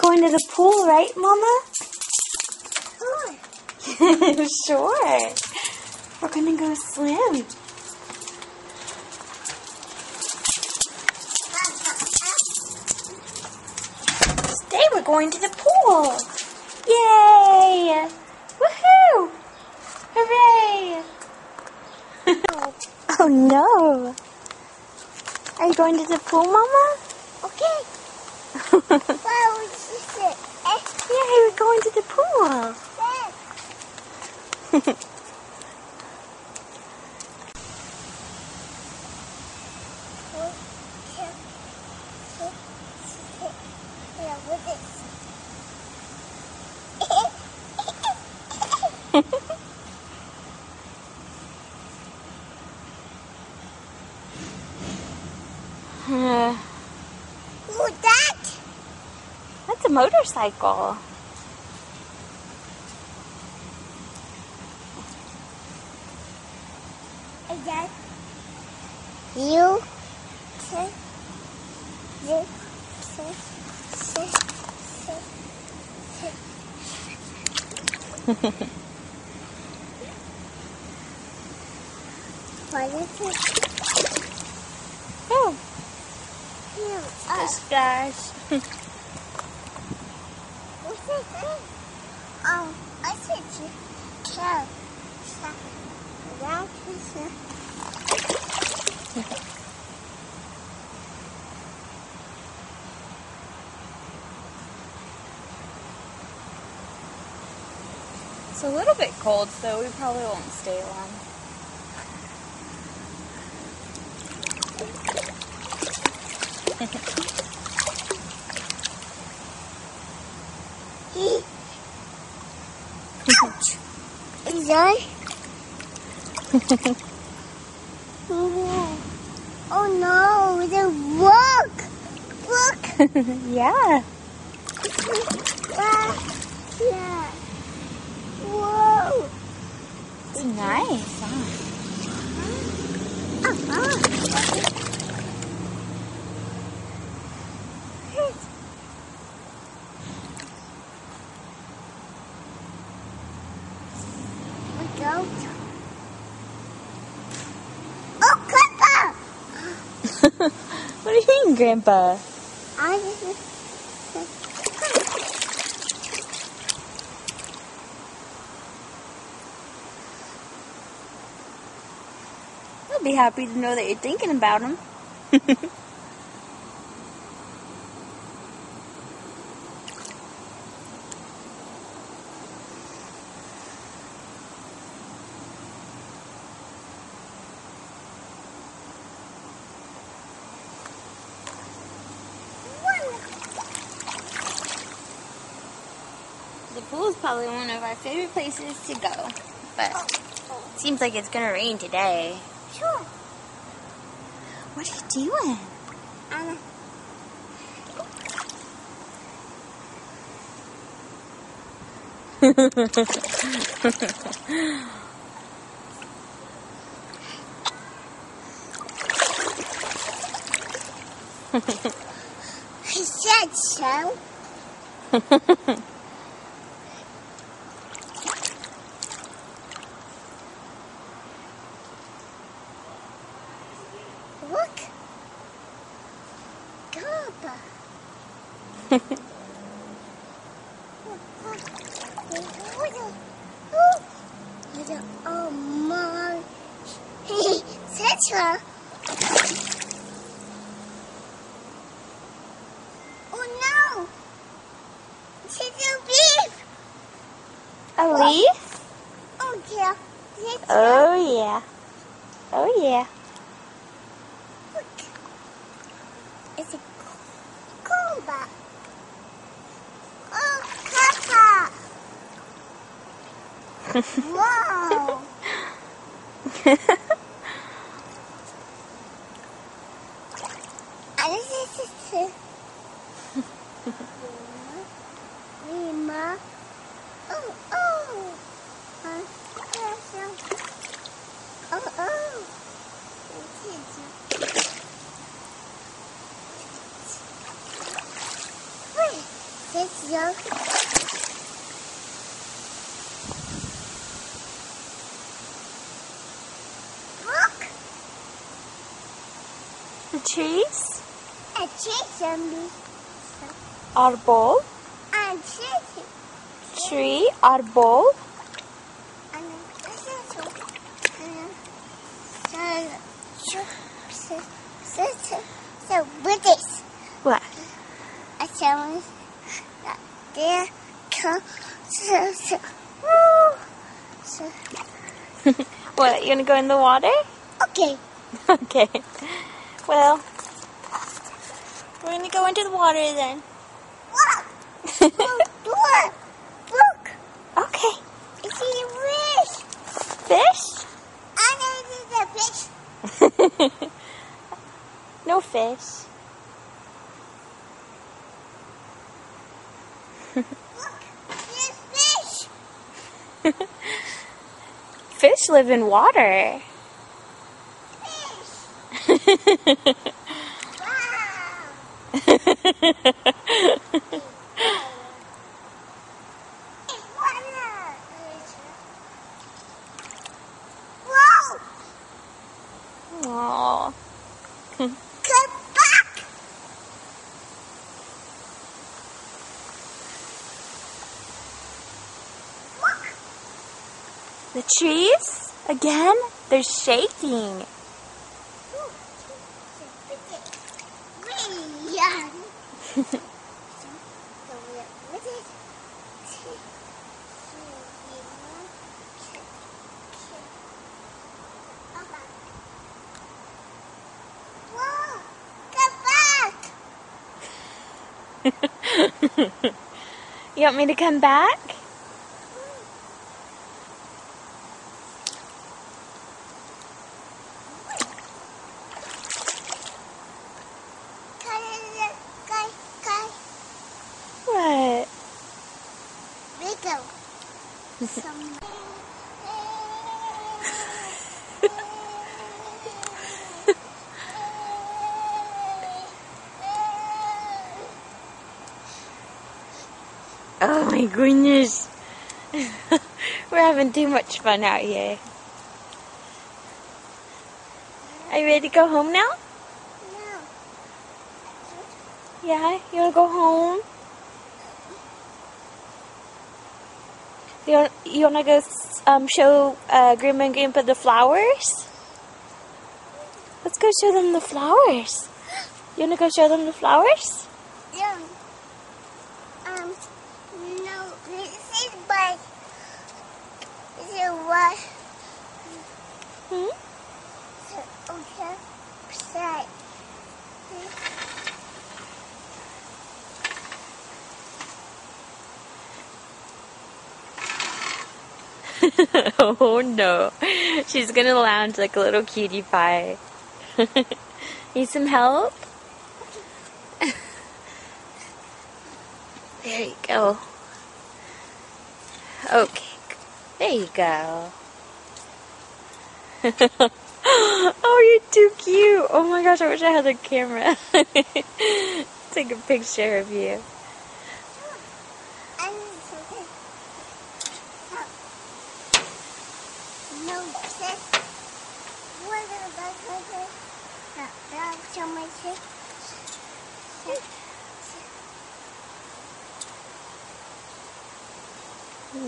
going to the pool, right, Mama? Sure. Sure. We're going to go swim. Today we're going to the pool. Yay! Woohoo! Hooray! Oh no! Are you going to the pool, Mama? Okay. Where would you sit? Yeah, we're going to the pool. Who's that? That's a motorcycle. Is that you? What is it? Oh, You. splash. What's it? Oh, I said you. Cow. That is it. It's a little bit cold, so we probably won't stay long. Is that? Oh no, the look! Yeah. Yeah. Whoa! It's nice, huh? Oh, Grandpa! What do you mean, Grandpa? I'll be happy to know that you're thinking about him. The pool is probably one of our favorite places to go, but it seems like it's gonna rain today. Sure. What are you doing? I said so. Look. Grandpa. Oh my. That's her. Oh no. It's a beef. A leaf? Oh yeah. Oh yeah. Oh yeah. Look. It's a comba. Oh, Papa. Wow. Lima. Oh, oh. Oh, oh. Wait. This young. Look, The trees. a tree zombie. Arbol. And tree. Tree. Arbol. And so with this, What? I tell that there come so What? You wanna go in the water? okay. Okay. Well, we're gonna go into the water then. Look, look, look. Okay. I see a fish. Fish? I know this is a fish. No fish. Look, there's fish. Fish live in water. Fish. Wow. Whoa. Aww. Come back. Look. The trees? Again? They're shaking. Really young. Whoa, come back. You want me to come back? What? We go. Some. Oh my goodness. We're having too much fun out here. Are you ready to go home now? No. Yeah? You want to go home? You want to go show Grandma and Grandpa the flowers? Let's go show them the flowers. You want to go show them the flowers? Yeah. No, this is by. This is what? Hmm? Okay. Side. Oh no. She's gonna lounge like a little cutie pie. Need some help? There you go. Okay. There you go. Oh, you're too cute. Oh my gosh, I wish I had a camera. Take a picture of you. No, this. What about this? That's so much.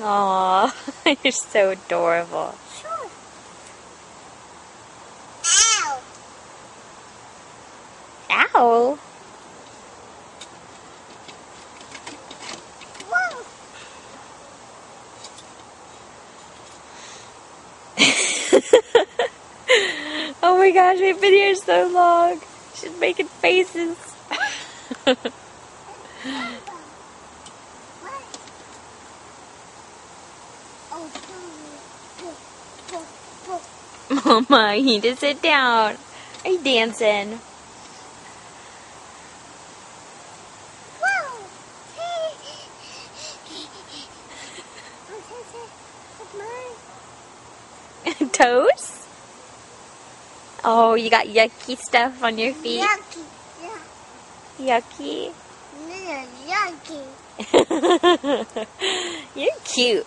Aw, you're so adorable. Sure. Ow! Ow. Whoa! Oh my gosh, we've been here so long. She's making faces. Mama, you need to sit down. Are you dancing? Toes? Oh, you got yucky stuff on your feet? Yucky. Yeah. Yucky? Little yucky. You're cute.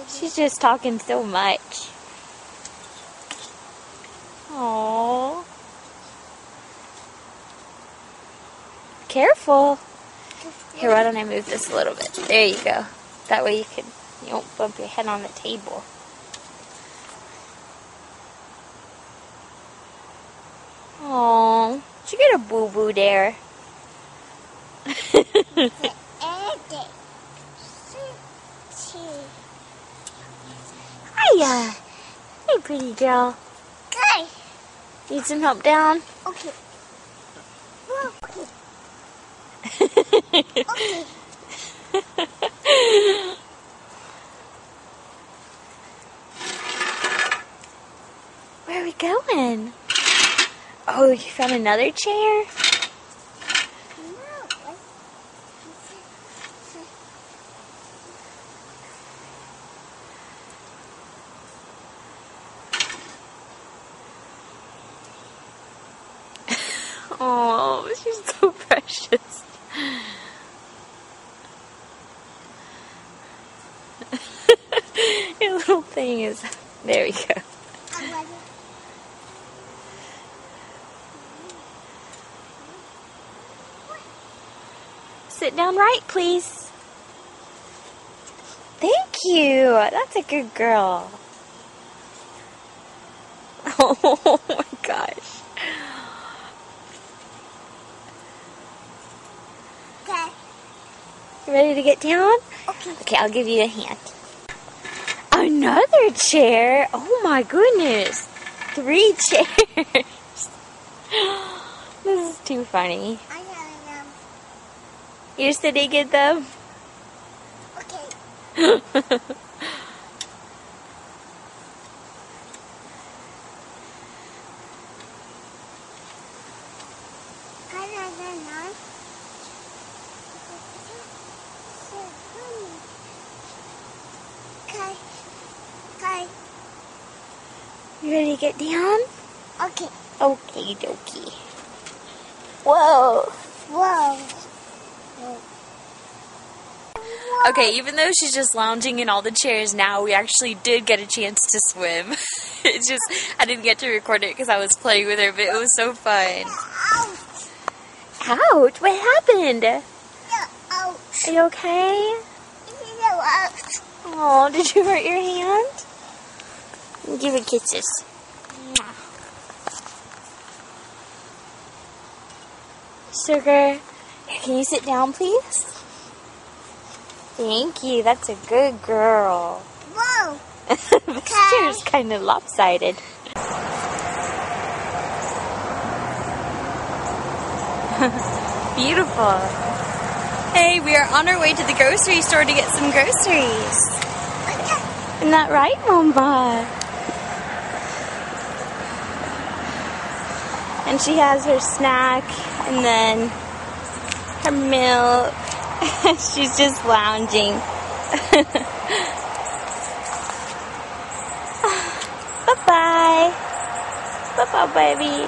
She's just talking so much. Aww. Careful. Here, why don't I move this a little bit? There you go. That way you won't bump your head on the table. Aww. Did you get a boo-boo there? Hiya. Hey, pretty girl. Okay. Need some help down? Okay. Where are we going? Oh, you found another chair? Oh, she's so precious. Your little thing is... There we go. Sit down right, please. Thank you. That's a good girl. Oh my gosh. Okay. You ready to get down? Okay. Okay, I'll give you a hand. Another chair? Oh my goodness. 3 chairs. This is too funny. I have them. You're sitting in them? Okay. Okay. You ready to get down? Okay. Okie dokie. Whoa. Whoa. Okay, even though she's just lounging in all the chairs now, we actually did get a chance to swim. It's just, I didn't get to record it because I was playing with her, but it was so fun. Ouch. Ouch! What happened? Ouch. Are you okay? Ouch. Oh, did you hurt your hand? Give her kisses. Sugar, can you sit down, please? Thank you. That's a good girl. Whoa. This chair's kind of lopsided. Beautiful. Hey, we are on our way to the grocery store to get some groceries. Isn't that right, Mama? And she has her snack and then her milk. She's just lounging. Bye-bye. Bye-bye, baby.